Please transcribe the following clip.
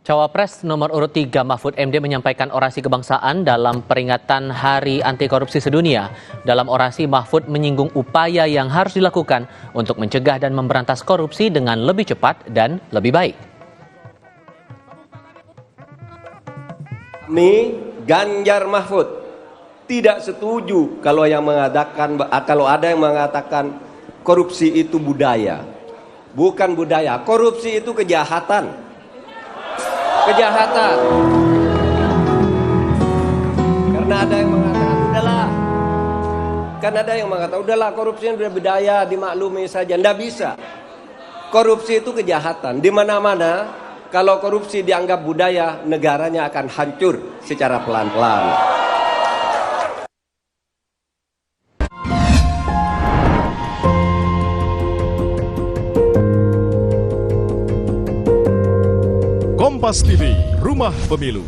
Cawapres nomor urut 3 Mahfud MD menyampaikan orasi kebangsaan dalam peringatan Hari Anti Korupsi Sedunia. Dalam orasi, Mahfud menyinggung upaya yang harus dilakukan untuk mencegah dan memberantas korupsi dengan lebih cepat dan lebih baik. Kami Ganjar Mahfud tidak setuju kalau ada yang mengatakan korupsi itu budaya. Bukan budaya, korupsi itu kejahatan. Karena ada yang mengatakan udahlah, korupsi itu udah budaya, dimaklumi saja. Nggak bisa. Korupsi itu kejahatan. Di mana-mana kalau korupsi dianggap budaya, negaranya akan hancur secara pelan-pelan. Kompas TV, Rumah Pemilu.